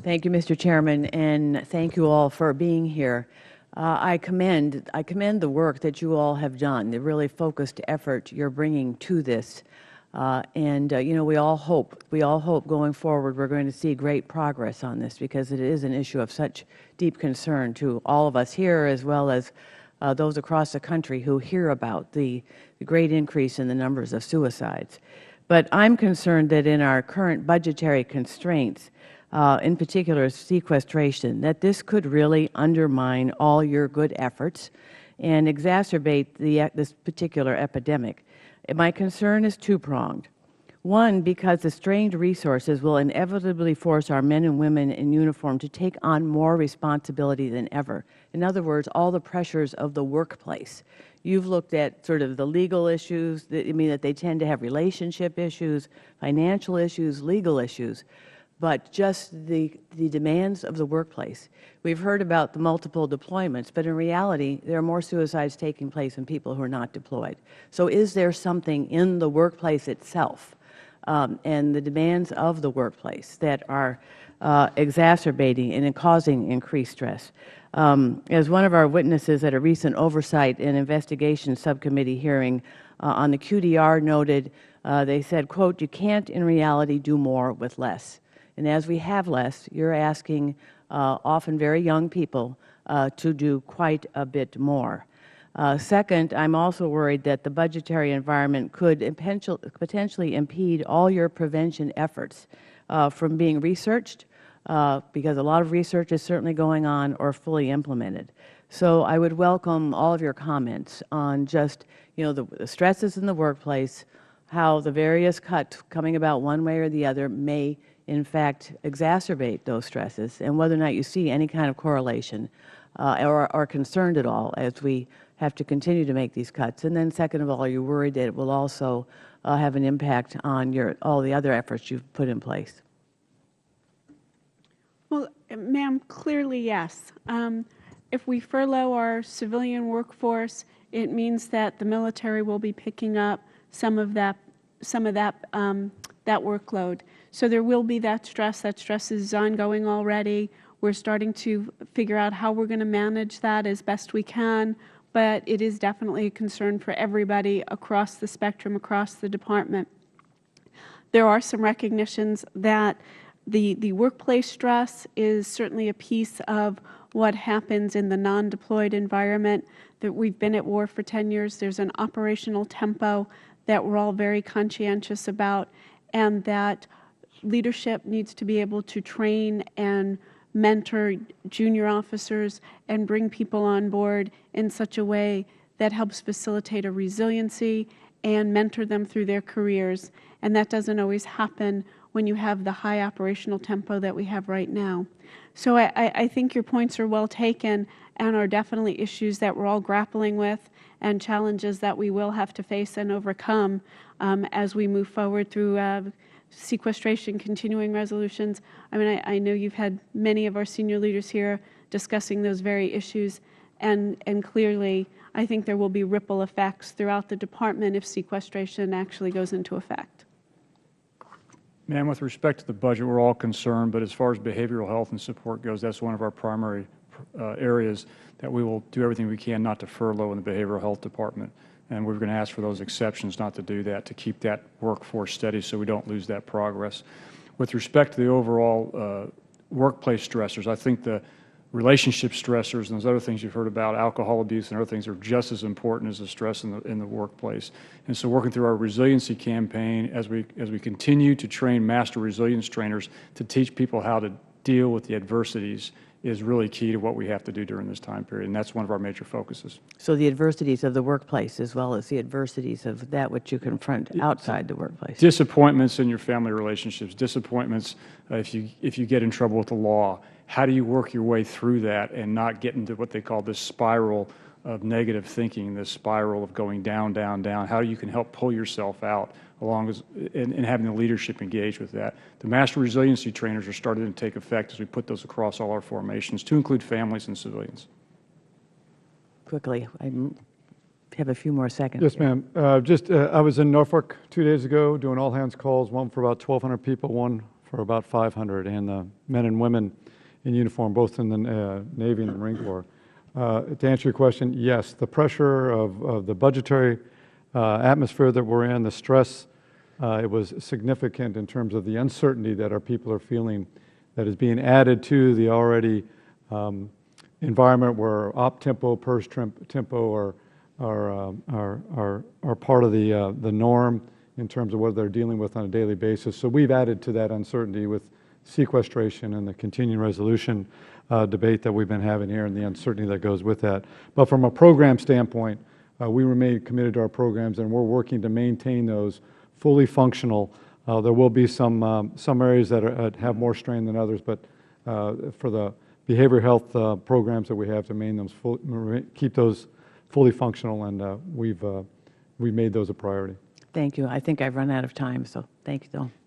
Thank you, Mr. Chairman, and thank you all for being here. I commend the work that you all have done, the really focused effort you're bringing to this. You know, we all hope going forward we're going to see great progress on this, because it is an issue of such deep concern to all of us here, as well as those across the country who hear about the great increase in the numbers of suicides. But I'm concerned that in our current budgetary constraints, in particular sequestration, that this could really undermine all your good efforts and exacerbate this particular epidemic. My concern is two-pronged. One, because the strained resources will inevitably force our men and women in uniform to take on more responsibility than ever. In other words, all the pressures of the workplace. You've looked at sort of the legal issues, that they tend to have relationship issues, financial issues, legal issues, but just the demands of the workplace. We've heard about the multiple deployments, but in reality, there are more suicides taking place in people who are not deployed. So is there something in the workplace itself and the demands of the workplace that are exacerbating and causing increased stress? As one of our witnesses at a recent Oversight and Investigation Subcommittee hearing on the QDR noted, they said, quote, "You can't in reality do more with less." And as we have less, you're asking often very young people to do quite a bit more. Second, I'm also worried that the budgetary environment could potentially impede all your prevention efforts from being researched, because a lot of research is certainly going on, or fully implemented. So I would welcome all of your comments on just, the stresses in the workplace, how the various cuts coming about one way or the other may in fact exacerbate those stresses, and whether or not you see any kind of correlation or are concerned at all as we have to continue to make these cuts. And then second of all, are you worried that it will also have an impact on all the other efforts you've put in place? Well, ma'am, clearly yes. If we furlough our civilian workforce, it means that the military will be picking up some of that workload. So there will be that stress. That stress is ongoing already. We're starting to figure out how we're going to manage that as best we can, but it is definitely a concern for everybody across the spectrum, across the department. There are some recognitions that the workplace stress is certainly a piece of what happens in the non-deployed environment, that we've been at war for 10 years. There's an operational tempo that we're all very conscientious about, and that leadership needs to be able to train and mentor junior officers and bring people on board in such a way that helps facilitate a resiliency and mentor them through their careers. And that doesn't always happen when you have the high operational tempo that we have right now. So I think your points are well taken and are definitely issues that we're all grappling with, and challenges that we will have to face and overcome as we move forward through sequestration, continuing resolutions. I mean, I know you've had many of our senior leaders here discussing those very issues, and clearly I think there will be ripple effects throughout the department if sequestration actually goes into effect. Ma'am, with respect to the budget, we're all concerned, but as far as behavioral health and support goes, that's one of our primary areas that we will do everything we can not to furlough in the behavioral health department. And we're going to ask for those exceptions not to do that, to keep that workforce steady so we don't lose that progress. With respect to the overall workplace stressors, I think the relationship stressors and those other things you've heard about, alcohol abuse and other things, are just as important as the stress in the workplace. And so working through our resiliency campaign as we continue to train master resilience trainers to teach people how to deal with the adversities is really key to what we have to do during this time period, and that's one of our major focuses. So the adversities of the workplace as well as the adversities of that which you confront outside the workplace. Disappointments in your family relationships, disappointments if you get in trouble with the law. How do you work your way through that and not get into what they call this spiral of negative thinking, this spiral of going down, down, down? How you can help pull yourself out and having the leadership engage with that. The master resiliency trainers are starting to take effect as we put those across all our formations to include families and civilians. Quickly, I have a few more seconds. Yes, ma'am. I was in Norfolk 2 days ago doing all hands calls, one for about 1,200 people, one for about 500, and the men and women in uniform, both in the Navy and the Marine Corps. To answer your question, yes, the pressure of the budgetary atmosphere that we're in, the stress, it was significant in terms of the uncertainty that our people are feeling that is being added to the already environment where op tempo, purse tempo are part of the norm in terms of what they're dealing with on a daily basis. So we've added to that uncertainty with sequestration and the continuing resolution debate that we've been having here and the uncertainty that goes with that. But from a program standpoint, we remain committed to our programs, and we're working to maintain those fully functional. There will be some areas that have more strain than others, but for the behavioral health programs that we have to keep those fully functional, and we've made those a priority. Thank you. I think I've run out of time, so thank you, though.